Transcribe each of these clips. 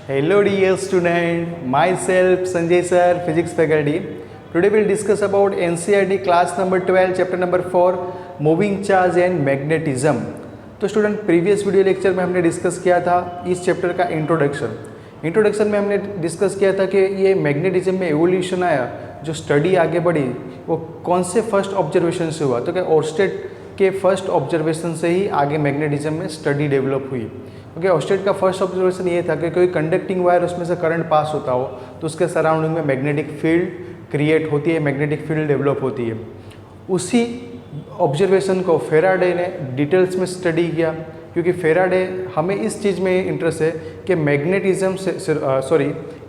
Hello dear student, myself Sanjay sir, physics faculty. Today we'll discuss about NCERT class number 12, chapter number 4, moving charge and magnetism. तो student previous video lecture में हमने discuss किया था इस chapter का introduction में हमने discuss किया था कि ये मैग्नेटिज्म में एवोल्यूशन आया, जो स्टडी आगे बढ़ी वो कौन से फर्स्ट ऑब्जर्वेशन से हुआ, तो क्या ओर्स्टेड के फर्स्ट ऑब्जर्वेशन से ही आगे मैग्नेटिज्म में स्टडी डेवलप हुई। ओके, ओर्स्टेड का फर्स्ट ऑब्जर्वेशन ये था कि कोई कंडक्टिंग वायर उसमें से करंट पास होता हो तो उसके सराउंडिंग में मैग्नेटिक फील्ड क्रिएट होती है, मैग्नेटिक फील्ड डेवलप होती है। उसी ऑब्जर्वेशन को फेराडे ने डिटेल्स में स्टडी किया, क्योंकि फेराडे हमें इस चीज़ में इंटरेस्ट है कि मैग्नेटिज्म से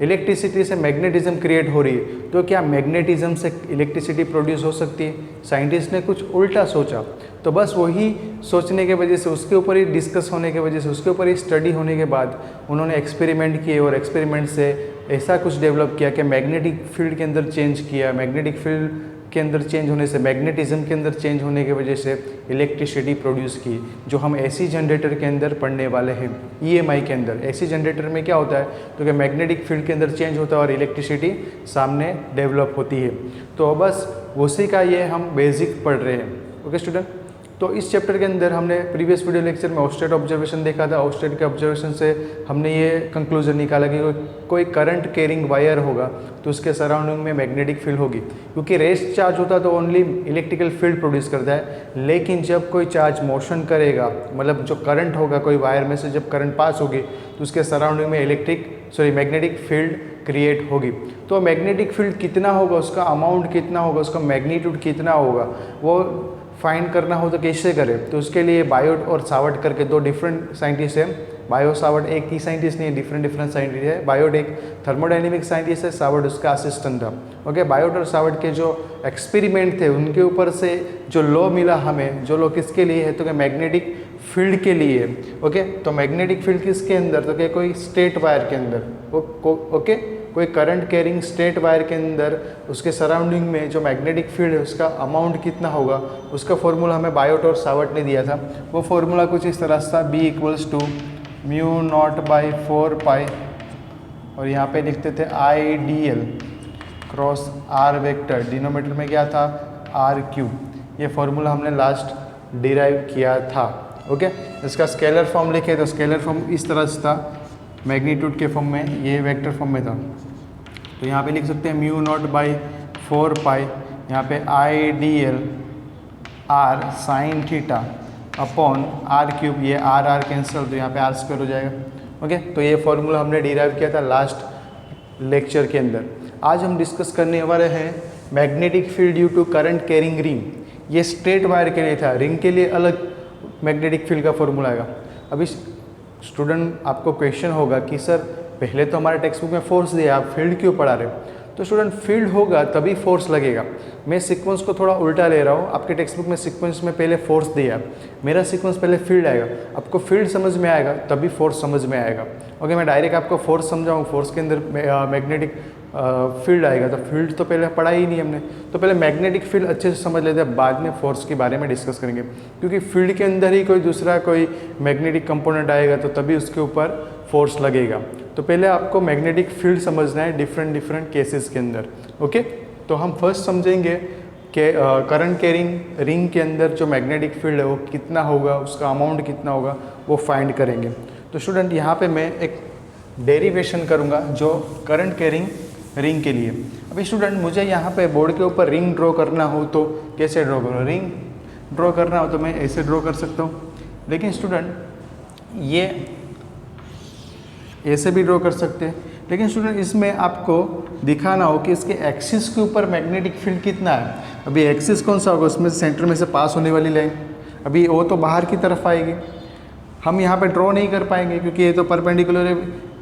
इलेक्ट्रिसिटी से मैग्नेटिज्म क्रिएट हो रही है, तो क्या मैग्नेटिज्म से इलेक्ट्रिसिटी प्रोड्यूस हो सकती है। साइंटिस्ट ने कुछ उल्टा सोचा, तो बस वही सोचने के वजह से, उसके ऊपर ही डिस्कस होने की वजह से, उसके ऊपर ही स्टडी होने के बाद उन्होंने एक्सपेरिमेंट किए और एक्सपेरिमेंट से ऐसा कुछ डेवलप किया कि मैग्नेटिक फील्ड के अंदर चेंज किया। मैग्नेटिक फील्ड के अंदर चेंज होने से, मैग्नेटिज्म के अंदर चेंज होने की वजह से इलेक्ट्रिसिटी प्रोड्यूस की, जो हम एसी जनरेटर के अंदर पढ़ने वाले हैं। ईएमआई के अंदर एसी जनरेटर में क्या होता है, तो कि मैग्नेटिक फील्ड के अंदर चेंज होता है और इलेक्ट्रिसिटी सामने डेवलप होती है। तो बस उसी का ये हम बेसिक पढ़ रहे हैं। ओके स्टूडेंट, तो इस चैप्टर के अंदर हमने प्रीवियस वीडियो लेक्चर में ओर्स्टेड ऑब्जर्वेशन देखा था। ओर्स्टेड के ऑब्जर्वेशन से हमने ये कंक्लूजन निकाला कि कोई करंट कैरिंग वायर होगा तो उसके सराउंडिंग में मैग्नेटिक फील्ड होगी, क्योंकि रेस्ट चार्ज होता तो ओनली इलेक्ट्रिकल फील्ड प्रोड्यूस करता है। लेकिन जब कोई चार्ज मोशन करेगा, मतलब जो करंट होगा कोई वायर में से जब करंट पास होगी तो उसके सराउंडिंग में मैग्नेटिक फील्ड क्रिएट होगी। तो मैग्नेटिक फील्ड कितना होगा, उसका अमाउंट कितना होगा, उसका मैग्नीट्यूड कितना होगा, वो फाइंड करना हो तो कैसे करें। तो उसके लिए बायोट और सावर्ट करके दो डिफरेंट साइंटिस्ट हैं। बायो सावर्ट एक ही साइंटिस्ट नहीं, डिफरेंट साइंटिस्ट है। बायोट एक थर्मोडाइनमिक साइंटिस्ट है, सावर्ट उसका असिस्टेंट था। ओके, बायोट और सावर्ट के जो एक्सपेरिमेंट थे उनके ऊपर से जो लॉ मिला हमें, जो लॉ किसके लिए है, तो क्या मैग्नेटिक फील्ड के लिए। ओके, तो मैग्नेटिक फील्ड किसके अंदर, तो क्या कोई स्ट्रेट वायर के अंदर। ओके, कोई करंट कैरिंग स्ट्रेट वायर के अंदर उसके सराउंडिंग में जो मैग्नेटिक फील्ड है उसका अमाउंट कितना होगा, उसका फॉर्मूला हमें बायोट और सावर्ट ने दिया था। वो फॉर्मूला कुछ इस तरह था, B = μ0/4π, और यहाँ पे लिखते थे IDL cross R vector, denominator में क्या था R3। ये फॉर्मूला हमने लास्ट डिराइव किया था। ओके, इसका स्केलर फॉर्म लिखे तो स्केलर फॉर्म इस तरह से था, मैग्नीट्यूड के फॉर्म में, ये वेक्टर फॉर्म में था। तो यहाँ पे लिख सकते हैं μ0/4π, यहाँ पे IDL R sin theta upon R3, ये R कैंसिल, तो यहाँ पे R² हो जाएगा। ओके, तो ये फॉर्मूला हमने डिराइव किया था लास्ट लेक्चर के अंदर। आज हम डिस्कस करने वाले हैं magnetic field due to current carrying ring. ये स्ट्रेट वायर के लिए था, रिंग के लिए अलग मैग्नेटिक फील्ड का फॉर्मूला आएगा। अभी स्टूडेंट आपको क्वेश्चन होगा कि सर पहले तो हमारे टेक्स्ट बुक में फोर्स दिया, आप फील्ड क्यों पढ़ा रहे हो। तो स्टूडेंट फील्ड होगा तभी फोर्स लगेगा। मैं सीक्वेंस को थोड़ा उल्टा ले रहा हूँ। आपके टेक्स्ट बुक में सीक्वेंस में पहले फोर्स दिया, मेरा सीक्वेंस पहले फील्ड आएगा। आपको फील्ड समझ में आएगा तभी फोर्स समझ में आएगा। ओके, मैं डायरेक्ट आपको फोर्स समझाऊँ, फोर्स के अंदर मैग्नेटिक फील्ड आएगा, तो फील्ड तो पहले पढ़ा ही नहीं हमने। तो पहले मैग्नेटिक फील्ड अच्छे से समझ लेते हैं, बाद में फोर्स के बारे में डिस्कस करेंगे, क्योंकि फील्ड के अंदर ही कोई दूसरा कोई मैग्नेटिक कंपोनेंट आएगा तो तभी उसके ऊपर फोर्स लगेगा। तो पहले आपको मैग्नेटिक फील्ड समझना है डिफरेंट केसेस के अंदर। ओके, तो हम फर्स्ट समझेंगे कि करंट कैरिंग रिंग के अंदर जो मैग्नेटिक फील्ड है वो कितना होगा, उसका अमाउंट कितना होगा, वो फाइंड करेंगे। तो स्टूडेंट यहाँ पे मैं एक डेरिवेशन करूँगा जो करंट कैरिंग रिंग के लिए। अभी स्टूडेंट मुझे यहाँ पे बोर्ड के ऊपर रिंग ड्रॉ करना हो तो कैसे ड्रॉ करूँ, रिंग ड्रॉ करना हो तो मैं ऐसे ड्रॉ कर सकता हूँ, लेकिन स्टूडेंट ये ऐसे भी ड्रॉ कर सकते हैं। लेकिन स्टूडेंट इसमें आपको दिखाना हो कि इसके एक्सिस के ऊपर मैग्नेटिक फील्ड कितना है। अभी एक्सिस कौन सा होगा, उसमें सेंटर में से पास होने वाली लाइन, अभी वो तो बाहर की तरफ आएगी, हम यहाँ पे ड्रॉ नहीं कर पाएंगे क्योंकि ये तो परपेंडिकुलर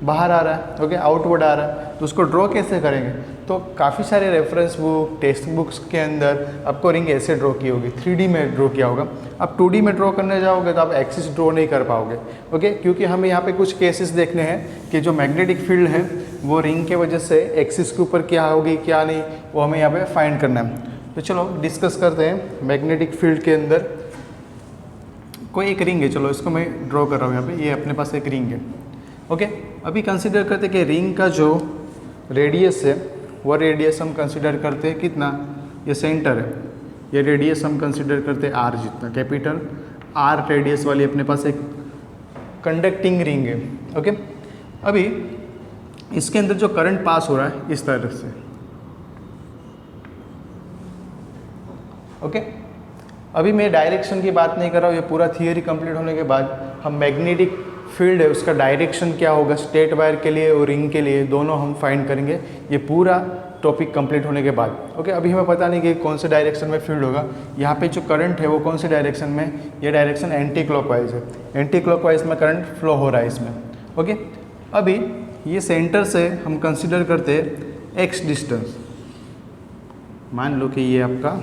बाहर आ रहा है। ओके, आउटवर्ड आ रहा है, तो उसको ड्रॉ कैसे करेंगे। तो काफ़ी सारे रेफरेंस बुक, टेक्स्ट बुक्स के अंदर आपको रिंग ऐसे ड्रॉ की होगी, 3D में ड्रॉ किया होगा। आप 2D में ड्रॉ करने जाओगे तो आप एक्सिस ड्रॉ नहीं कर पाओगे। ओके, क्योंकि हमें यहाँ पे कुछ केसेस देखने हैं कि जो मैग्नेटिक फील्ड है वो रिंग के वजह से एक्सिस के ऊपर क्या होगी क्या नहीं, वो हमें यहाँ पे फाइंड करना है। तो चलो डिस्कस करते हैं। मैग्नेटिक फील्ड के अंदर कोई एक रिंग है, चलो इसको मैं ड्रॉ कर रहा हूँ यहाँ पे, ये अपने पास एक रिंग है। ओके, अभी कंसिडर करते कि रिंग का जो रेडियस है वो रेडियस हम कंसिडर करते हैं कितना, ये सेंटर है, ये रेडियस हम कंसिडर करते हैं आर जितना, कैपिटल आर रेडियस वाली अपने पास एक कंडक्टिंग रिंग है। ओके, अभी इसके अंदर जो करंट पास हो रहा है इस तरह से। ओके, अभी मैं डायरेक्शन की बात नहीं कर रहा हूँ, ये पूरा थियरी कंप्लीट होने के बाद हम मैग्नेटिक फील्ड है उसका डायरेक्शन क्या होगा स्ट्रेट वायर के लिए और रिंग के लिए, दोनों हम फाइंड करेंगे ये पूरा टॉपिक कंप्लीट होने के बाद। ओके, अभी हमें पता नहीं कि कौन से डायरेक्शन में फील्ड होगा। यहाँ पे जो करंट है वो कौन से डायरेक्शन में, ये डायरेक्शन एंटी क्लॉकवाइज है, एंटी क्लॉकवाइज में करंट फ्लो हो रहा है इसमें। ओके, अभी ये सेंटर से हम कंसिडर करते हैं एक्स डिस्टेंस, मान लो कि ये आपका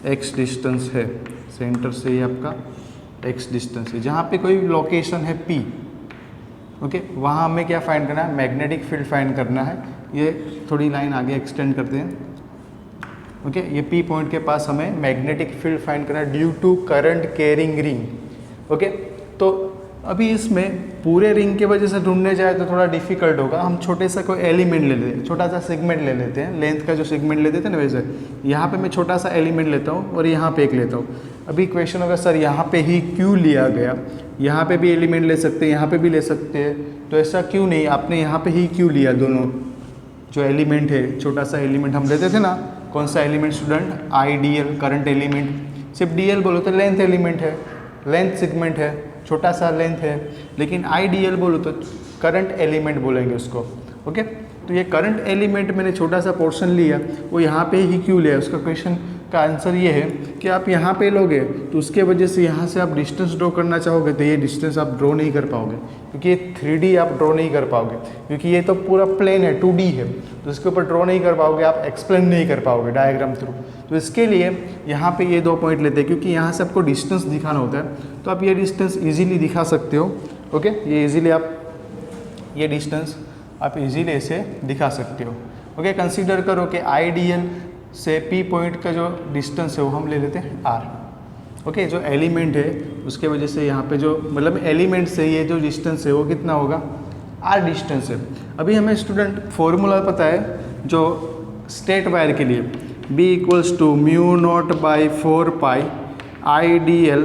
एक्स डिस्टेंस है, सेंटर से ये आपका एक्स डिस्टेंस है, जहाँ पे कोई लोकेशन है पी। ओके, वहाँ हमें क्या फाइंड करना है, मैग्नेटिक फील्ड फाइंड करना है। ये थोड़ी लाइन आगे एक्सटेंड करते हैं। ओके, ये पी पॉइंट के पास हमें मैग्नेटिक फील्ड फाइंड करना है due to current carrying ring. Okay, तो अभी इसमें पूरे रिंग की वजह से ढूंढने जाए तो थोड़ा डिफिकल्ट होगा। हम छोटे सा कोई एलिमेंट ले लेते हैं, छोटा सा सेगमेंट ले लेते हैं, लेंथ का जो सेगमेंट लेते थे ना वैसे यहाँ पे मैं छोटा सा एलिमेंट लेता हूँ और यहाँ पे एक लेता हूँ। अभी क्वेश्चन होगा सर यहाँ पे ही क्यों लिया गया, यहाँ पे भी एलिमेंट ले सकते हैं, यहाँ पे भी ले सकते हैं, तो ऐसा क्यों नहीं, आपने यहाँ पे ही क्यों लिया, दोनों जो एलिमेंट है, छोटा सा एलिमेंट हम लेते थे ना, कौन सा element student, ideal current element. सिर्फ डीएल बोलो तो लेंथ एलिमेंट है, लेंथ सेगमेंट है, छोटा सा लेंथ है, लेकिन आइडियल बोलो तो करंट एलिमेंट बोलेंगे उसको। ओके, तो ये करंट एलिमेंट मैंने छोटा सा पोर्शन लिया, वो यहाँ पे ही क्यों लिया, उसका क्वेश्चन का आंसर ये है कि आप यहाँ पे लोगे तो उसके वजह से यहाँ से आप डिस्टेंस ड्रॉ करना चाहोगे तो ये डिस्टेंस आप ड्रॉ नहीं कर पाओगे, क्योंकि ये 3D आप ड्रॉ नहीं कर पाओगे, क्योंकि ये तो पूरा प्लेन है, 2D है, तो इसके ऊपर ड्रॉ नहीं कर पाओगे, आप एक्सप्लेन नहीं कर पाओगे डायग्राम थ्रू। तो इसके लिए यहाँ पे ये 2 पॉइंट लेते हैं, क्योंकि यहाँ से आपको डिस्टेंस दिखाना होता है, तो आप ये डिस्टेंस ईजिली दिखा सकते हो। ओके, ये ईजिली आप ये डिस्टेंस आप इजीली इसे दिखा सकते हो। ओके, कंसीडर करो कि आइडियल से पी पॉइंट का जो डिस्टेंस है वो हम ले लेते हैं आर। ओके, जो एलिमेंट है उसके वजह से यहाँ पे जो मतलब एलिमेंट से ये जो डिस्टेंस है वो कितना होगा, आर डिस्टेंस है। अभी हमें स्टूडेंट फॉर्मूला पता है जो स्ट्रेट वायर के लिए, B equals to mu naught by 4 pi I D L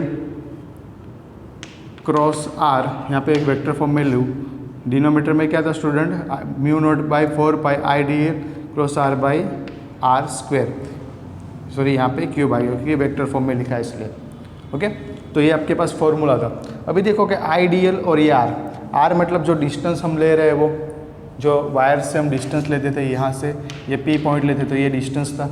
cross R, यहाँ पे एक वेक्टर फॉर्म में लूँ, डिनोमीटर में क्या था student, mu naught by 4 pi I D L cross R by R square, sorry यहाँ पे क्यूब आई, क्योंकि वेक्टर फॉर्म में लिखा है इसलिए। ओके, तो ये आपके पास फॉर्मूला था। अभी देखो कि आई डी एल और ये आर, आर मतलब जो डिस्टेंस हम ले रहे हैं वो जो वायर से हम डिस्टेंस लेते थे, यहाँ से ये पी पॉइंट लेते तो ये डिस्टेंस था।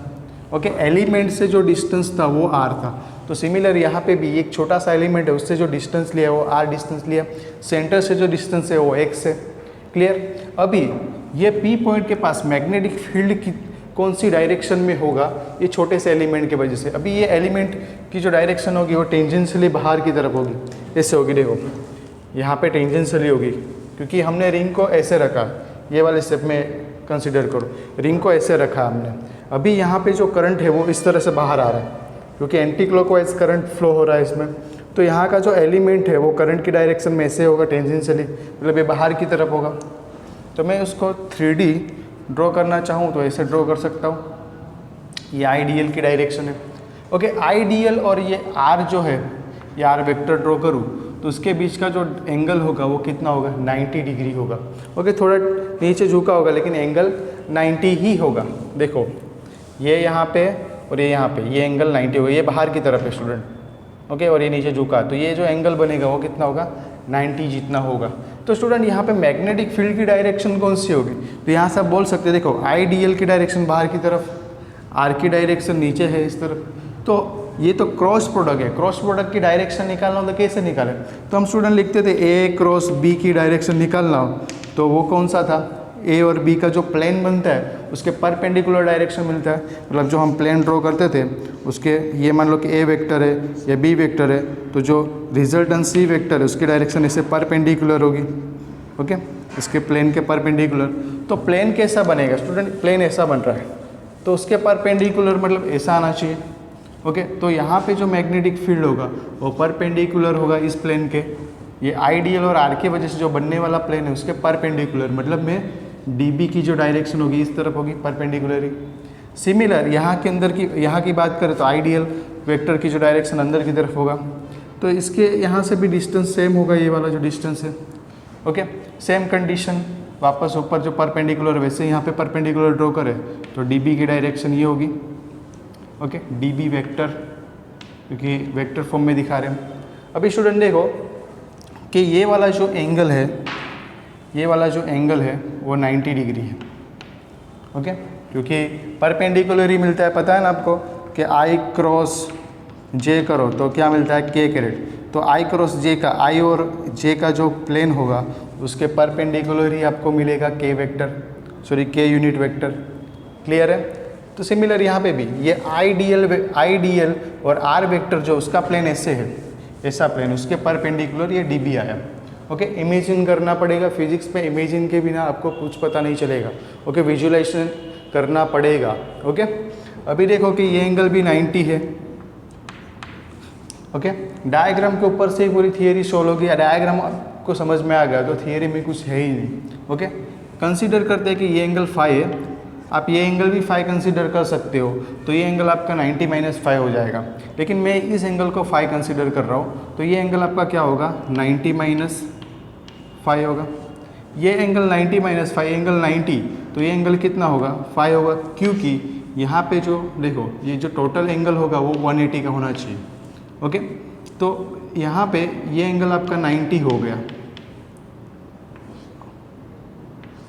ओके, एलिमेंट से जो डिस्टेंस था वो आर था, तो सिमिलर यहाँ पे भी एक छोटा सा एलिमेंट है, उससे जो डिस्टेंस लिया वो आर डिस्टेंस लिया, सेंटर से जो डिस्टेंस है वो एक्स है। क्लियर। अभी ये पी पॉइंट के पास मैग्नेटिक फील्ड की कौन सी डायरेक्शन में होगा, ये छोटे से एलिमेंट की वजह से। अभी ये एलिमेंट की जो डायरेक्शन होगी वो टेंजेंशियली बाहर की तरफ होगी, ऐसे होगी, देखो यहाँ पे टेंजेंशियली होगी, क्योंकि हमने रिंग को ऐसे रखा, ये वाले स्टेप में कंसिडर करो, रिंग को ऐसे रखा हमने। अभी यहाँ पे जो करंट है वो इस तरह से बाहर आ रहा है, क्योंकि एंटी क्लॉकवाइज करंट फ्लो हो रहा है इसमें, तो यहाँ का जो एलिमेंट है वो करंट की डायरेक्शन में ऐसे होगा, टेंजेंशियली, मतलब ये बाहर की तरफ होगा। तो मैं उसको 3D ड्रॉ करना चाहूँ तो ऐसे ड्रॉ कर सकता हूँ, ये आइडियल की डायरेक्शन है। ओके, आइडियल और ये आर जो है, ये आर वेक्टर ड्रॉ करूँ तो उसके बीच का जो एंगल होगा वो कितना होगा, 90 डिग्री होगा। ओके, थोड़ा नीचे झुका होगा लेकिन एंगल 90 ही होगा। देखो ये यहाँ पे और ये यहाँ पे, ये एंगल 90 होगा, ये बाहर की तरफ है स्टूडेंट। ओके, और ये नीचे झुका, तो ये जो एंगल बनेगा वो कितना होगा, 90 जितना होगा। तो स्टूडेंट यहाँ पे मैग्नेटिक फील्ड की डायरेक्शन कौन सी होगी, तो यहाँ से आप बोल सकते हैं, देखो आइडियल की डायरेक्शन बाहर की तरफ, आर की डायरेक्शन नीचे है इस तरफ, तो ये तो क्रॉस प्रोडक्ट है। क्रॉस प्रोडक्ट की डायरेक्शन निकालना हो तो कैसे निकालें, तो हम स्टूडेंट लिखते थे ए क्रॉस बी की डायरेक्शन निकालना हो तो वो कौन सा था, ए और बी का जो प्लेन बनता है उसके परपेंडिकुलर डायरेक्शन मिलता है, मतलब जो हम प्लेन ड्रॉ करते थे उसके, ये मान लो कि ए वेक्टर है या बी वेक्टर है, तो जो रिजल्टेंट सी वेक्टर है उसकी डायरेक्शन इससे परपेंडिकुलर होगी। ओके, इसके प्लेन के परपेंडिकुलर। तो प्लेन कैसा बनेगा स्टूडेंट, प्लेन ऐसा बन रहा है तो उसके परपेंडिकुलर मतलब ऐसा आना चाहिए। ओके, तो यहाँ पे जो मैग्नेटिक फील्ड होगा वो परपेंडिकुलर होगा इस प्लेन के। ये आइडियल और आर की वजह से जो बनने वाला प्लेन है उसके परपेंडिकुलर, मतलब में डीबी की जो डायरेक्शन होगी इस तरफ होगी परपेंडिकुलरली। सिमिलर यहाँ के अंदर की, यहाँ की बात करें तो आइडियल वेक्टर की जो डायरेक्शन अंदर की तरफ होगा, तो इसके यहाँ से भी डिस्टेंस सेम होगा, ये वाला जो डिस्टेंस है। ओके, सेम कंडीशन, वापस ऊपर जो परपेंडिकुलर वैसे यहाँ पे परपेंडिकुलर ड्रॉ करें तो डीबी की डायरेक्शन ये होगी। ओके, डीबी वेक्टर, क्योंकि वेक्टर फॉर्म में दिखा रहे हैं। अभी स्टूडेंट देखो कि ये वाला जो एंगल है, ये वाला जो एंगल है वो 90 डिग्री है। ओके, क्योंकि परपेंडिकुलर ही मिलता है, पता है ना आपको कि आई क्रॉस जे करो तो क्या मिलता है, के कैरेट। तो आई क्रॉस जे का, आई और जे का जो प्लेन होगा उसके परपेंडिकुलर ही आपको मिलेगा के वेक्टर, सॉरी के यूनिट वेक्टर। क्लियर है? तो सिमिलर यहाँ पे भी ये आइडियल और आर वेक्टर जो उसका प्लेन ऐसे है, ऐसा प्लेन, उसके परपेंडिकुलर ये डीबी आया। ओके, इमेजिन करना पड़ेगा, फिजिक्स में इमेजिन के बिना आपको कुछ पता नहीं चलेगा। ओके, विजुअलाइजेशन करना पड़ेगा। ओके, अभी देखो कि ये एंगल भी 90 है। ओके, डायग्राम के ऊपर से ही पूरी थियरी सोल्व होगी। डायग्राम आपको समझ में आ गया तो थियरी में कुछ है ही नहीं। ओके, कंसीडर करते हैं कि ये एंगल फाई है, आप ये एंगल भी फाई कंसीडर कर सकते हो, तो ये एंगल आपका 90-5 हो जाएगा। लेकिन मैं इस एंगल को फाई कंसीडर कर रहा हूँ, तो ये एंगल आपका क्या होगा, 90-5 होगा। ये एंगल 90-5, एंगल 90, तो ये एंगल कितना होगा, 5 होगा, क्योंकि यहाँ पे जो देखो ये जो टोटल एंगल होगा वो 180 का होना चाहिए। ओके, तो यहाँ पे ये एंगल आपका 90 हो गया,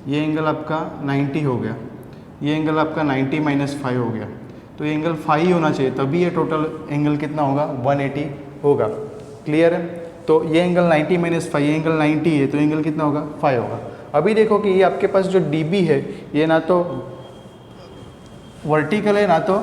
ये एंगल आपका 90 हो गया, ये एंगल आपका 90-5 हो गया, तो ये एंगल 5 होना चाहिए, तभी ये टोटल एंगल कितना होगा, 180 होगा। क्लियर है? तो ये एंगल 90-5, ये एंगल 90 है, तो एंगल कितना होगा, 5 होगा। अभी देखो कि ये आपके पास जो डीबी है ये ना तो वर्टिकल है ना तो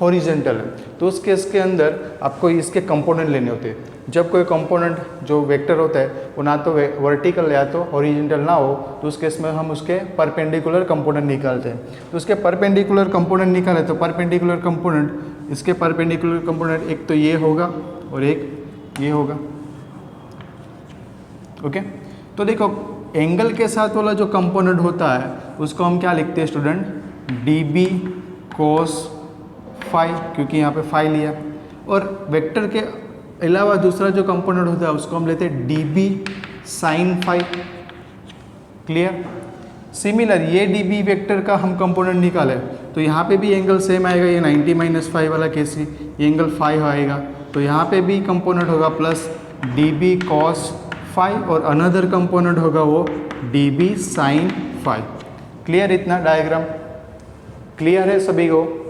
हॉरिजेंटल है, तो उस केस के अंदर आपको इसके कंपोनेंट लेने होते हैं। जब कोई कंपोनेंट जो वेक्टर होता है वो ना तो वर्टिकल या तो हॉरिजेंटल ना हो, तो उस केस में हम उसके परपेंडिकुलर कंपोनेंट निकालते हैं। तो उसके परपेंडिकुलर कंपोनेंट निकाले तो परपेंडिकुलर कंपोनेंट, इसके परपेंडिकुलर कंपोनेंट एक तो ये होगा और एक ये होगा। ओके, तो देखो एंगल के साथ वाला जो कंपोनेंट होता है उसको हम क्या लिखते हैं स्टूडेंट, डीबी कोस फाई, क्योंकि यहाँ पे फाई लिया। और वेक्टर के अलावा दूसरा जो कंपोनेंट होता है उसको हम लेते हैं dB sine phi. Clear? Similar ये डीबी वेक्टर का हम कंपोनेंट निकाले तो यहाँ पे भी एंगल सेम आएगा, ये 90-5 वाला केस, ये एंगल 5 आएगा, तो यहाँ पे भी कंपोनेंट होगा प्लस डीबी कॉस फाई और अनदर कंपोनेंट होगा वो डीबी साइन फाई। क्लियर? इतना डायग्राम क्लियर है सभी को?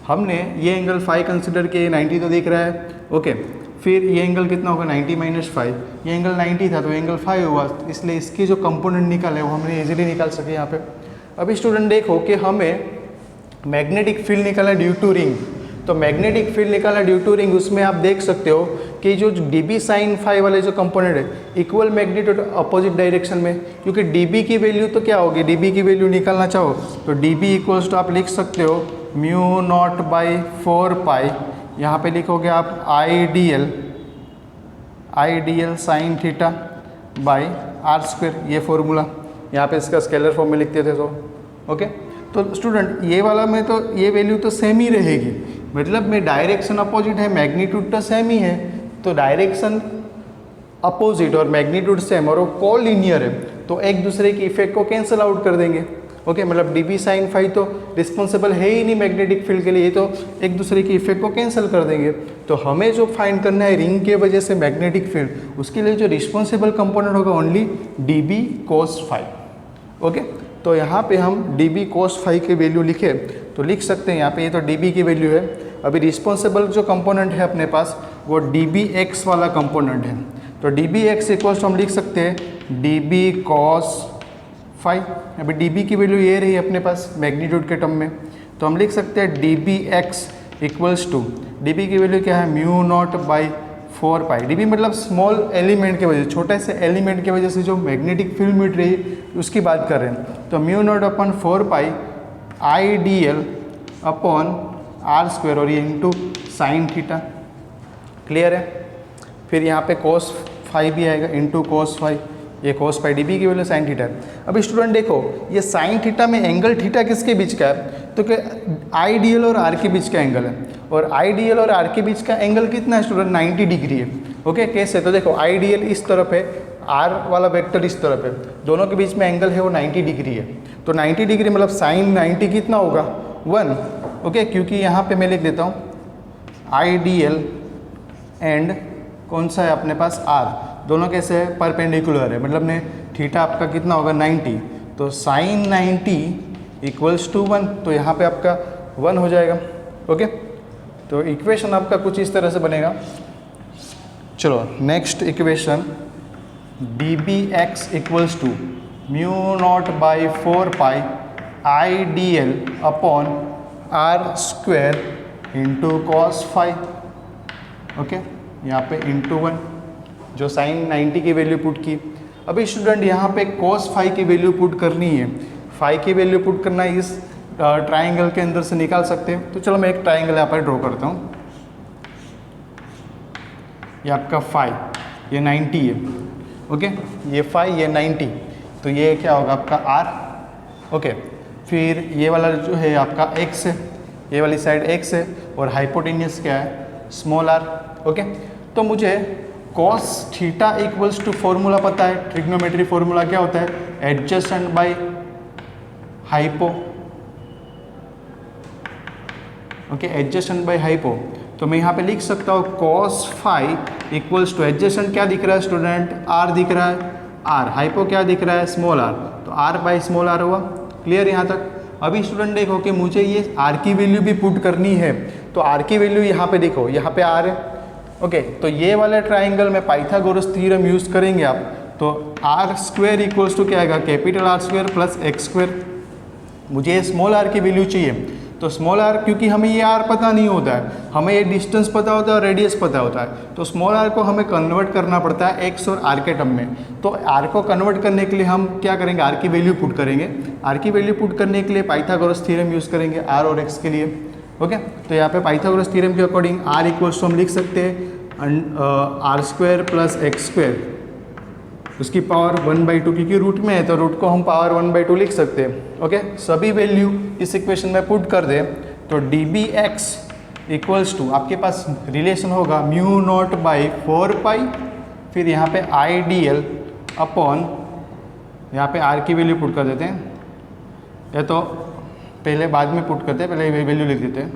हमने ये एंगल 5 कंसिडर किया, 90 तो दिख रहा है। ओके, फिर ये एंगल कितना होगा, 90-5, ये एंगल 90 था तो एंगल 5 हुआ, इसलिए इसके जो कंपोनेंट निकाले वो हमने इजीली निकाल सके यहाँ पे। अभी स्टूडेंट देखो कि हमें मैग्नेटिक फील्ड निकाला ड्यू टू रिंग, तो मैग्नेटिक फील्ड निकाला ड्यू टू रिंग, उसमें आप देख सकते हो कि जो डीबी साइन फाई वाले जो कंपोनेंट है इक्वल मैग्नीट्यूड अपोजिट डायरेक्शन में, क्योंकि डीबी की वैल्यू तो क्या होगी, डीबी की वैल्यू निकालना चाहो तो डीबी इक्वल्स टू आप लिख सकते हो म्यू नॉट बाई 4 पाई, यहाँ पे लिखोगे आप ideal sine theta by R square, ये फॉर्मूला यहाँ पे इसका स्केलर फॉर्म में लिखते थे। तो ओके, तो स्टूडेंट ये वाला में तो ये वैल्यू तो सेम ही रहेगी, मतलब में डायरेक्शन अपोजिट है, मैग्नीट्यूड तो सेम ही है, तो डायरेक्शन अपोजिट और मैग्नीट्यूड सेम और वो कोलिनियर है, तो एक दूसरे की इफेक्ट को कैंसिल आउट कर देंगे। ओके, मतलब डीबी साइन फाई तो रिस्पॉन्सिबल है ही नहीं मैग्नेटिक फील्ड के लिए, ये तो एक दूसरे की इफेक्ट को कैंसिल कर देंगे। तो हमें जो फाइंड करना है रिंग के वजह से मैग्नेटिक फील्ड, उसके लिए जो रिस्पॉन्सिबल कंपोनेंट होगा only dB cos phi. Okay, तो यहाँ पे हम डीबी कोस फाई की वैल्यू लिखे तो लिख सकते हैं यहाँ पे, ये तो डीबी की वैल्यू है। अभी रिस्पॉन्सिबल जो कंपोनेंट है अपने पास वो डीबी एक्स वाला कंपोनेंट है, तो डीबी एक्स इक्वल्स हम लिख सकते हैं डीबी कॉस फाई। अभी डीबी की वैल्यू ये रही अपने पास मैग्नीट्यूड के टर्म में, तो हम लिख सकते हैं dB X equals to, dB की वैल्यू क्या है, mu naught by 4 pi. DB मतलब स्मॉल एलिमेंट के वजह से, छोटे से एलिमेंट की वजह से जो मैग्नेटिक फील्ड मिट रही उसकी बात कर रहे हैं, तो mu naught upon 4 pi ideal upon R square और ये इंटू साइन थीटा। क्लियर है? फिर यहाँ पे कोस फाई भी आएगा इंटू कोस फाई, ये कोस फाई डी बी की वैल्यू साइन थीटा है। अभी स्टूडेंट देखो ये साइन थीटा में एंगल थीटा किसके बीच का है, तो कि आई डी एल और आर के बीच का एंगल है, और आई डी एल और आर के बीच का एंगल कितना है स्टूडेंट 90 डिग्री है। ओके कैसे, तो देखो आई डी एल इस तरफ है, आर वाला वेक्टर इस तरफ है, दोनों के बीच में एंगल है वो 90 डिग्री है। तो 90 डिग्री मतलब साइन 90 कितना होगा 1। ओके क्योंकि यहाँ पे मैं लिख देता हूँ आई डी एल एंड कौन सा है अपने पास आर, दोनों कैसे है परपेंडिकुलर है, मतलब ने थीटा आपका कितना होगा 90, तो साइन 90 इक्वल्स टू 1, तो यहाँ पे आपका 1 हो जाएगा। ओके तो इक्वेशन आपका कुछ इस तरह से बनेगा। चलो next equation D B X equals to mu naught by 4 pi I D L upon R square into cos phi. Okay यहाँ पे इंटू 1 जो साइन 90 की वैल्यू पुट की। अभी स्टूडेंट यहाँ पे cos फाई की वैल्यू पुट करनी है, फाई की वैल्यू पुट करना इस ट्राइंगल के अंदर से निकाल सकते हैं। तो चलो मैं एक ट्राइंगल यहाँ पर ड्रॉ करता हूँ, ये आपका फाई ये 90 है। ओके ये फाई ये 90, तो ये क्या होगा आपका r। ओके फिर ये वाला जो है आपका x है, ये वाली साइड x है, और हाइपोटेनियस क्या है स्मॉल r। ओके तो मुझे cos theta equals to formula पता है, ट्रिग्नोमेट्री फॉर्मूला क्या होता है adjacent by hypo. Okay adjacent by hypo, तो मैं यहाँ पे लिख सकता हूँ cos phi equals to adjacent क्या दिख रहा है स्टूडेंट r दिख रहा है r, हाइपो क्या दिख रहा है स्मॉल r, तो r बाई स्मॉल r हुआ। क्लियर यहाँ तक। अभी स्टूडेंट देखो कि मुझे ये r की वैल्यू भी पुट करनी है, तो r की वैल्यू यहाँ पे देखो यहाँ पे r है। ओके तो ये वाले ट्राइंगल में पाइथागोरस थ्योरम यूज़ करेंगे आप, तो आर स्क्वायर इक्वल्स टू क्या आएगा capital R square plus X square. मुझे स्मॉल आर की वैल्यू चाहिए, तो स्मॉल आर क्योंकि हमें ये आर पता नहीं होता है, हमें ये डिस्टेंस पता होता है और रेडियस पता होता है, तो स्मॉल आर को हमें कन्वर्ट करना पड़ता है एक्स और आर के टर्म में। तो आर को कन्वर्ट करने के लिए हम क्या करेंगे आर की वैल्यू पुट करेंगे, आर की वैल्यू पुट करने के लिए पाइथागोरस थ्योरम यूज़ करेंगे आर और एक्स के लिए। ओके तो यहाँ पे पाइथागोरस थ्योरम के अकॉर्डिंग आर इक्वल्स टू हम लिख सकते हैं R square plus X square, उसकी पावर 1/2 क्योंकि रूट में है तो रूट को हम पावर 1/2 लिख सकते हैं। ओके सभी वैल्यू इस इक्वेशन में पुट कर दें तो D B X equals to आपके पास रिलेशन होगा म्यू नॉट बाई 4 पाई, फिर यहाँ पे आई डी एल अपॉन यहाँ पे आर की वैल्यू पुट कर देते हैं, या तो पहले बाद में पुट करते हैं, पहले वैल्यू लिख देते हैं।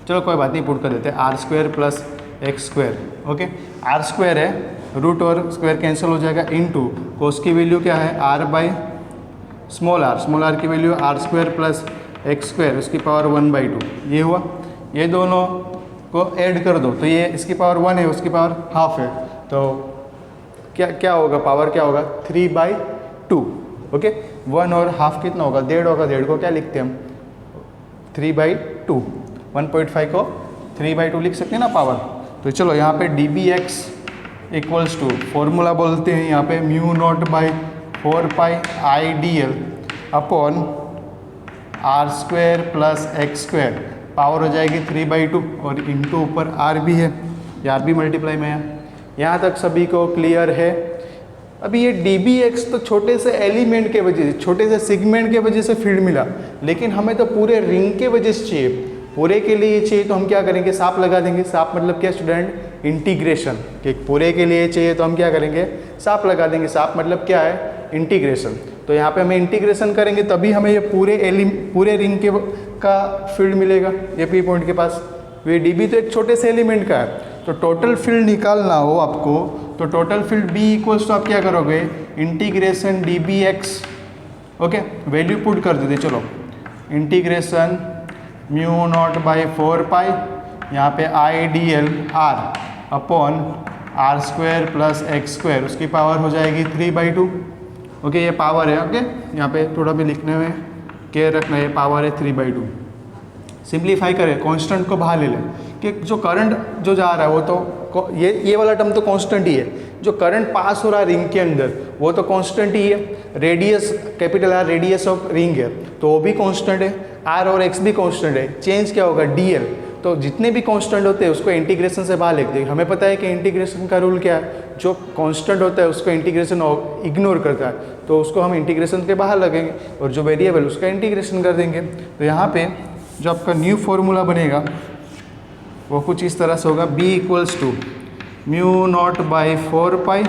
चलो कोई बात नहीं पुट कर देते हैं R square plus X square. Okay R square है, रूट और स्क्वायर कैंसिल हो जाएगा, इनटू कोस की वैल्यू क्या है आर बाई स्मॉल आर की value R square plus X square उसकी पावर 1/2, ये हुआ। ये दोनों को ऐड कर दो तो ये इसकी पावर 1 है उसकी पावर हाफ है, तो क्या क्या होगा पावर क्या होगा 3/2। ओके 1 और हाफ कितना होगा 1.5 होगा, 1.5 को क्या लिखते हैं हम 3/2, 1.5 को 3/2 लिख सकते हैं ना पावर। तो चलो यहाँ पे D B X equals to formula बोलते हैं यहाँ पे mu naught by 4 pi I D L upon R square plus X square, power हो जाएगी 3/2 और इंटू ऊपर आर भी है, ये आर भी मल्टीप्लाई में है। यहाँ तक सभी को क्लियर है। अभी ये डी बी एक्स तो छोटे से एलिमेंट के वजह से, छोटे से सेगमेंट के वजह से फील्ड मिला, लेकिन हमें तो पूरे रिंग के वजह से चाहिए। पूरे के लिए चाहिए तो हम क्या करेंगे साप लगा देंगे। साप मतलब क्या स्टूडेंट इंटीग्रेशन, कि पूरे के लिए चाहिए तो हम क्या करेंगे साप लगा देंगे। साप मतलब क्या है इंटीग्रेशन, तो यहाँ पे हमें इंटीग्रेशन करेंगे तभी हमें ये पूरे रिंग के का फील्ड मिलेगा ये पी पॉइंट के पास। ये डी बी तो एक छोटे से एलिमेंट का है, तो टोटल फील्ड निकालना हो आपको तो टोटल फील्ड बी इक्वल्स तो आप क्या करोगे integration D B X. Okay value put कर देते चलो, integration mu naught by 4 pi यहाँ पे I D L R upon R square plus X square उसकी पावर हो जाएगी 3/2। ओके ये पावर है। ओके यहाँ पे थोड़ा भी लिखने में केयर रखना, ये पावर है 3/2। सिंप्लीफाई करें, कांस्टेंट को बाहर ले लें कि जो करंट जो जा रहा है वो तो ये वाला टर्म तो कांस्टेंट ही है, जो करंट पास हो रहा है रिंग के अंदर वो तो कांस्टेंट ही है। Radius capital R radius of ring है तो वो भी कांस्टेंट है, आर और एक्स भी कांस्टेंट है। चेंज क्या होगा डी एल, तो जितने भी कांस्टेंट होते हैं उसको इंटीग्रेशन से बाहर लिखते हैं। हमें पता है कि इंटीग्रेशन का रूल क्या है, जो कांस्टेंट होता है उसको इंटीग्रेशन इग्नोर करता है, तो उसको हम इंटीग्रेशन के बाहर लगेंगे और जो वेरिएबल उसका इंटीग्रेशन कर देंगे। तो यहाँ पे जो आपका न्यू फॉर्मूला बनेगा वो कुछ इस तरह से होगा, b equals to mu naught by 4 pi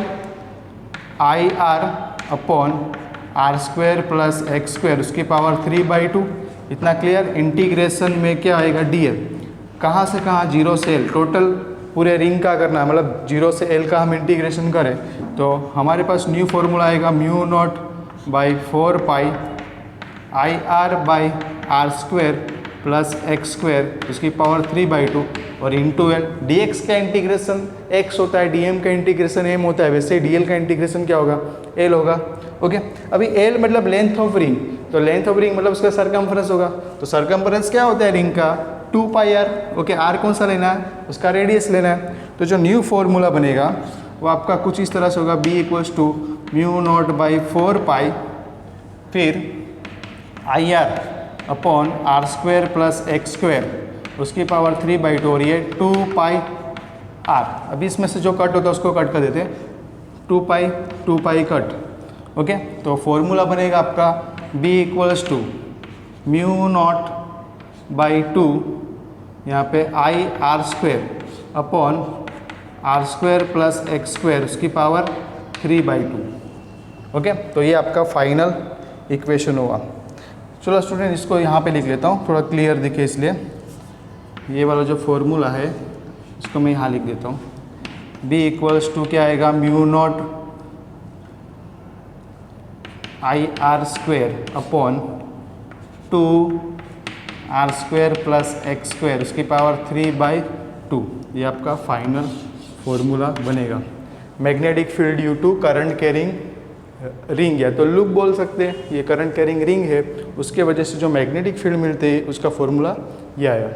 I R upon R square plus X square उसकी पावर 3/2। इतना क्लियर। इंटीग्रेशन में क्या आएगा, dl, कहाँ से कहाँ, 0 से l, टोटल पूरे रिंग का करना है, मतलब 0 से l का हम इंटीग्रेशन करें तो हमारे पास न्यू फॉर्मूला आएगा mu naught by 4 pi I R by R square plus X square उसकी पावर 3/2 और इंटू एल। डी एक्स का इंटीग्रेशन x होता है, डी एम का इंटीग्रेशन m होता है, वैसे डी एल का इंटीग्रेशन क्या होगा, l होगा। ओके, अभी l मतलब लेंथ ऑफ रिंग, तो लेंथ ऑफ रिंग मतलब उसका सरकमफ्रेंस होगा, तो सरकमफ्रेंस क्या होता है रिंग का, 2 पाई आर। ओके, आर कौन सा लेना है, उसका रेडियस लेना है। तो जो न्यू फॉर्मूला बनेगा वो आपका कुछ इस तरह से होगा, b equals to mu naught by 4 pi फिर I R upon R square plus X square उसकी पावर 3/2 और ये 2 पाई आर। अभी इसमें से जो कट होता है उसको कट कर देते हैं, 2 पाई कट। ओके, तो फॉर्मूला बनेगा आपका b equals to mu naught by 2 यहाँ पे I R square upon R square plus X square उसकी पावर 3/2। ओके, तो ये आपका फाइनल इक्वेशन हुआ। चलो स्टूडेंट, इसको यहाँ पे लिख लेता हूँ, थोड़ा क्लियर दिखे इसलिए। ये वाला जो फॉर्मूला है इसको मैं यहाँ लिख देता हूँ, b इक्वल्स टू क्या आएगा, mu naught I R square upon 2 R square plus X square उसकी पावर 3/2। ये आपका फाइनल फॉर्मूला बनेगा। Magnetic field due to current carrying ring, या तो लूप बोल सकते हैं, ये करंट कैरिंग रिंग है, उसके वजह से जो मैग्नेटिक फील्ड मिलते हैं उसका फॉर्मूला ये आया।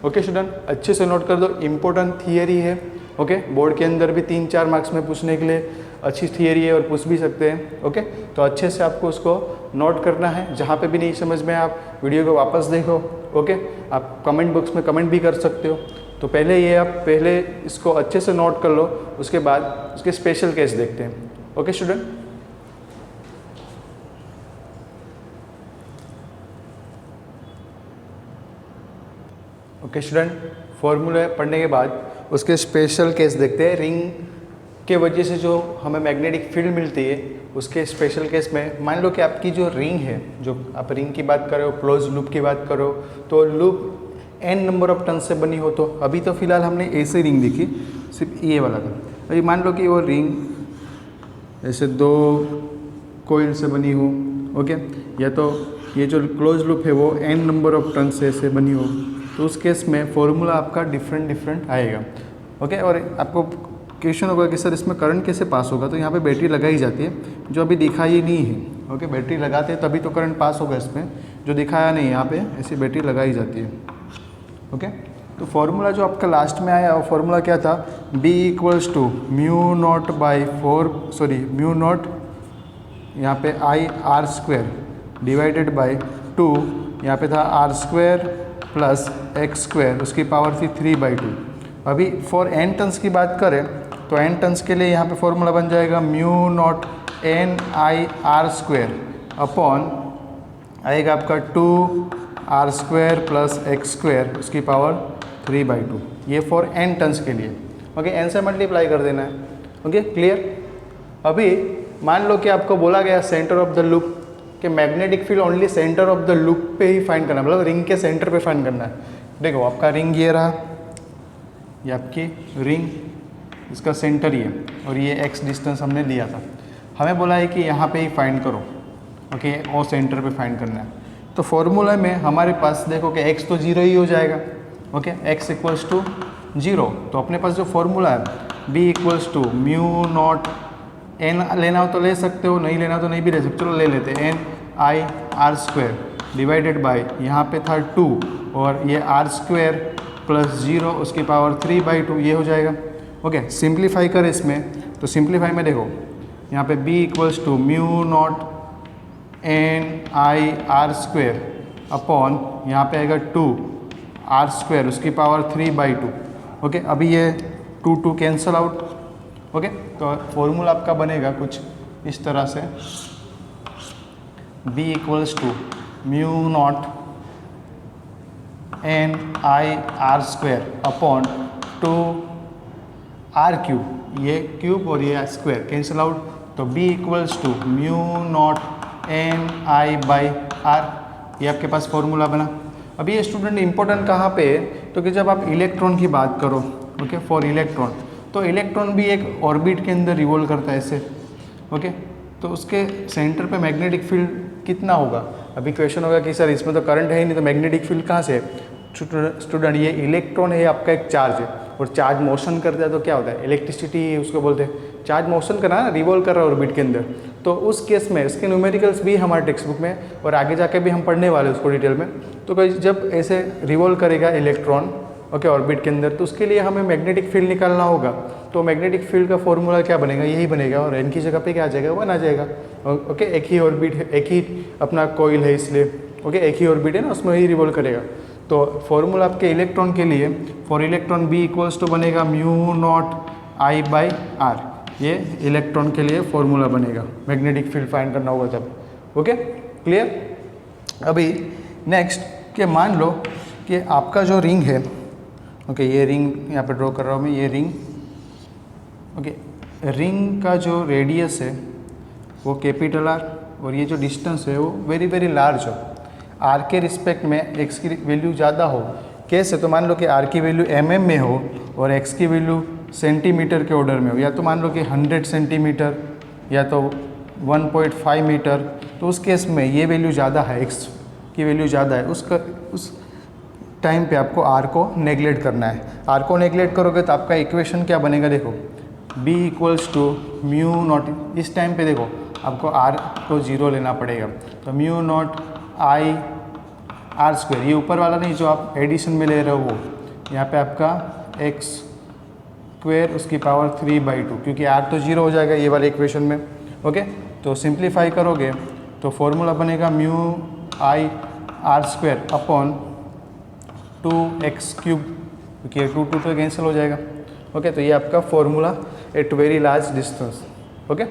ओके स्टूडेंट, अच्छे से नोट कर दो, इम्पोर्टेंट थियरी है। ओके, बोर्ड के अंदर भी 3-4 मार्क्स में पूछने के लिए अच्छी थियरी है और पूछ भी सकते हैं। ओके, तो अच्छे से आपको उसको नोट करना है। जहाँ पे भी नहीं समझ में आप वीडियो को वापस देखो। ओके, आप कमेंट बॉक्स में कमेंट भी कर सकते हो। तो पहले इसको अच्छे से नोट कर लो, उसके बाद उसके स्पेशल केस देखते हैं। ओके स्टूडेंट, ओके स्टूडेंट, फॉर्मूले पढ़ने के बाद उसके स्पेशल केस देखते हैं। रिंग के वजह से जो हमें मैग्नेटिक फील्ड मिलती है उसके स्पेशल केस में, मान लो कि आपकी जो रिंग है, जो आप रिंग की बात करो, क्लोज लूप की बात करो, तो loop n number of turn से बनी हो। तो अभी तो फिलहाल हमने ऐसे रिंग देखी, सिर्फ ये वाला था। अभी मान लो कि वो रिंग ऐसे 2 कोइल से बनी हो। ओके, या तो ये जो क्लोज लूप है वो n नंबर ऑफ टर्न से ऐसे बनी हो, तो उस केस में फॉर्मूला आपका डिफरेंट आएगा। ओके, और आपको क्वेश्चन होगा कि सर इसमें करंट कैसे पास होगा, तो यहाँ पे बैटरी लगाई जाती है, जो अभी दिखाई नहीं है। ओके, बैटरी लगाते हैं तभी तो करंट पास होगा, इसमें जो दिखाया नहीं, यहाँ पे ऐसी बैटरी लगाई जाती है। ओके, तो फॉर्मूला जो आपका लास्ट में आया वो फॉर्मूला क्या था, b equals to mu naught यहाँ पे I R square divided by 2, यहाँ पे था R square plus X square उसकी पावर थी 3/2। अभी फॉर n टर्न्स की बात करें तो n टर्न्स के लिए यहाँ पे फॉर्मूला बन जाएगा mu naught n I R square upon आएगा आपका 2 R square plus X square उसकी पावर 3/2। ये फॉर n टर्न्स के लिए। ओके, n से मल्टीप्लाई कर देना है। Okay, clear. अभी मान लो कि आपको बोला गया सेंटर ऑफ द लूप कि magnetic field only centre of the loop पे ही फाइंड करना है, मतलब रिंग के सेंटर पे फाइंड करना है। देखो आपका रिंग ये रहा, ये आपकी रिंग, इसका सेंटर ये, और ये x डिस्टेंस हमने लिया था। हमें बोला है कि यहाँ पे ही फाइंड करो। ओके, और सेंटर पे फाइंड करना है। तो फॉर्मूला में हमारे पास देखो कि x तो 0 ही हो जाएगा। ओके, x इक्वल्स टू 0, तो अपने पास जो फॉर्मूला है b equals to mu naught n लेना हो तो ले सकते हो, नहीं लेना हो तो नहीं भी ले सकते। चलो ले लेते हैं, n I R square divided by यहाँ पे था 2 और ये आर स्क्वायर प्लस 0 उसकी पावर 3/2, ये हो जाएगा। ओके, सिंप्लीफाई करें इसमें, तो सिंप्लीफाई में देखो यहाँ पे b equals to mu naught n I R square upon यहाँ पे आएगा 2 आर स्क्वायर उसकी पावर 3/2। ओके, अभी ये 2 कैंसल आउट। ओके, तो फॉर्मूला आपका बनेगा कुछ इस तरह से, b equals to mu naught N I R square upon 2 R cube, ये क्यूब और ये स्क्वायर कैंसिल आउट, तो b equals to mu naught N I by R, ये आपके पास फॉर्मूला बना। अभी ये स्टूडेंट इंपॉर्टेंट कहाँ पे है, तो कि जब आप इलेक्ट्रॉन की बात करो, ओके, फॉर इलेक्ट्रॉन, तो इलेक्ट्रॉन भी एक ऑर्बिट के अंदर रिवॉल्व करता है ऐसे। ओके, तो उसके सेंटर पे मैग्नेटिक फील्ड कितना होगा। अभी क्वेश्चन होगा कि सर इसमें तो करंट है ही नहीं, तो मैग्नेटिक फील्ड कहाँ से है। स्टूडेंट, ये इलेक्ट्रॉन है, आपका एक चार्ज है, और चार्ज मोशन करता है तो क्या होता है, इलेक्ट्रिसिटी उसको बोलते हैं। चार्ज मोशन कर रहा है, रिवॉल्व कर रहा है ऑर्बिट के अंदर, तो उस केस में इसके न्यूमेरिकल्स भी हमारे टेक्स्ट बुक में और आगे जाके भी हम पढ़ने वाले हैं उसको डिटेल में। तो जब ऐसे रिवॉल्व करेगा इलेक्ट्रॉन, ओके, ऑर्बिट के अंदर, तो उसके लिए हमें मैग्नेटिक फील्ड निकालना होगा। तो मैग्नेटिक फील्ड का फॉर्मूला क्या बनेगा, यही बनेगा, और एन की जगह पे क्या आ जाएगा, 1 आ जाएगा। ओके, एक ही ऑर्बिट है, एक ही अपना कोइल है, इसलिए ओके, एक ही ऑर्बिट है ना, उसमें ही रिवॉल्व करेगा। तो फॉर्मूला आपके इलेक्ट्रॉन के लिए, for electron B equals to बनेगा mu naught I by R, ये इलेक्ट्रॉन के लिए फॉर्मूला बनेगा, मैग्नेटिक फील्ड फाइंड करना होगा जब। Okay, clear. अभी नेक्स्ट के मान लो कि आपका जो रिंग है, ओके, ये रिंग यहाँ पे ड्रॉ कर रहा हूँ मैं, ये रिंग, ओके, रिंग का जो रेडियस है वो कैपिटल आर, और ये जो डिस्टेंस है वो वेरी वेरी लार्ज हो। आर के रिस्पेक्ट में एक्स की वैल्यू ज़्यादा हो, कैसे, तो मान लो कि आर की वैल्यू mm में हो और एक्स की वैल्यू सेंटीमीटर के ऑर्डर में हो, या तो मान लो कि 100 सेंटीमीटर या तो 1.5 मीटर, तो उस केस में ये वैल्यू ज़्यादा है, एक्स की वैल्यू ज़्यादा है, उस टाइम पे आपको आर को नेगलेक्ट करना है। आर को नेगलेक्ट करोगे तो आपका इक्वेशन क्या बनेगा, देखो, b equals to mu naught, इस टाइम पे देखो आपको आर को 0 लेना पड़ेगा, तो mu naught I R square, ये ऊपर वाला नहीं जो आप एडिशन में ले रहे हो वो, यहाँ पे आपका एक्स स्क्वायर उसकी पावर 3/2, क्योंकि आर तो 0 हो जाएगा ये वाले इक्वेशन में। ओके, तो सिंप्लीफाई करोगे तो फॉर्मूला बनेगा म्यू आई R square upon 2x cube, क्योंकि 2 तो कैंसिल हो जाएगा। ओके, तो ये आपका formula at very large distance. Okay,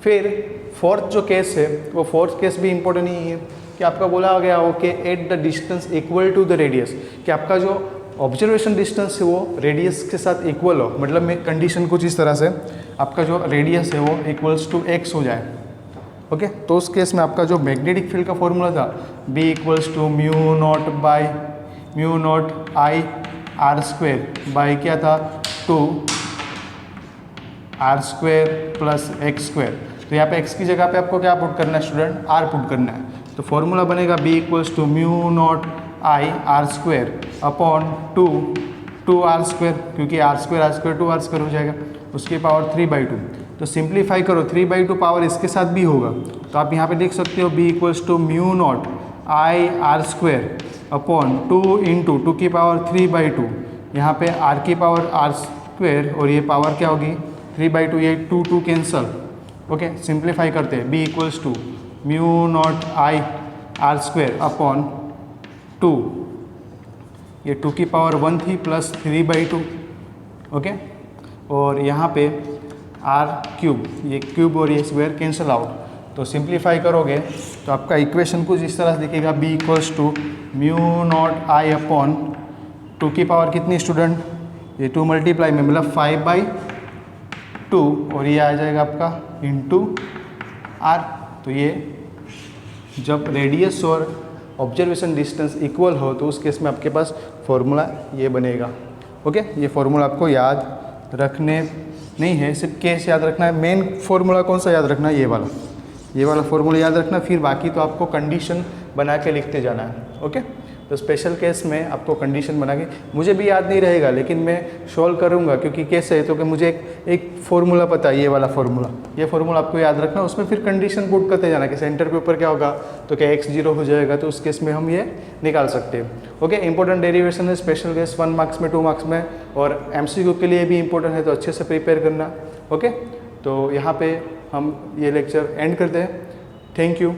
फिर फोर्थ जो केस है, वो फोर्थ केस भी इंपॉर्टेंट ही है कि आपका बोला गया हो कि at the distance equal to the radius, कि आपका जो ऑब्जर्वेशन डिस्टेंस है वो रेडियस के साथ इक्वल हो, मतलब में कंडीशन कुछ इस तरह से, आपका जो रेडियस है वो इक्वल्स टू x हो जाए। ओके, तो उस केस में आपका जो मैग्नेटिक फील्ड का फॉर्मूला था, b equals to mu naught by mu naught I R square by क्या था 2 R square plus X square. तो यहाँ पे x की जगह पे आपको क्या पुट करना है स्टूडेंट, r पुट करना है। तो फॉर्मूला बनेगा b equals to mu naught I R square upon 2 R square, क्योंकि आर स्क्वायर 2 आर स्क्वायर हो जाएगा, उसकी पावर 3/2। तो सिंप्लीफाई करो, 3/2 पावर इसके साथ भी होगा, तो आप यहाँ पे लिख सकते हो b equals to mu naught I R square upon 2 into 2 की पावर 3/2, यहाँ पे r की पावर आर स्क्वायर और ये पावर क्या होगी 3/2, ये 2 कैंसल। ओके, सिंप्लीफाई करते हैं, b equals to mu naught I R square upon 2, ये 2 की पावर 1 थी प्लस 3/2। ओके, और यहाँ पे r क्यूब, ये क्यूब और ये स्क्वायर कैंसल आउट, तो सिंप्लीफाई करोगे तो आपका इक्वेशन कुछ इस तरह से दिखेगा, b equals to mu naught I upon 2 की पावर कितनी स्टूडेंट, ये 2 मल्टीप्लाई में मतलब 5/2, और ये आ जाएगा आपका इंटू r। तो ये जब रेडियस और ऑब्जर्वेशन डिस्टेंस इक्वल हो तो उस केस में आपके पास फॉर्मूला ये बनेगा। ओके, ये फॉर्मूला आपको याद रखने नहीं है, सिर्फ केस याद रखना है। मेन फॉर्मूला कौन सा याद रखना है, ये वाला फॉर्मूला याद रखना, फिर बाकी तो आपको कंडीशन बना के लिखते जाना है। ओके, तो स्पेशल केस में आपको कंडीशन बना के, मुझे भी याद नहीं रहेगा लेकिन मैं सॉल्व करूँगा, क्योंकि कैसे है तो कि मुझे एक फार्मूला पता है, ये वाला फार्मूला, ये फार्मूला आपको याद रखना, उसमें फिर कंडीशन पुट करते जाना कि सेंटर के ऊपर क्या होगा, तो क्या x 0 हो जाएगा, तो उस केस में हम ये निकाल सकते हैं। ओके, इंपॉर्टेंट डेरिवेशन है, स्पेशल केस 1 मार्क्स में 2 मार्क्स में, और MCQ के लिए भी इंपॉर्टेंट है, तो अच्छे से प्रिपेयर करना। ओके, तो यहाँ पे हम ये लेक्चर एंड करते हैं। Thank you.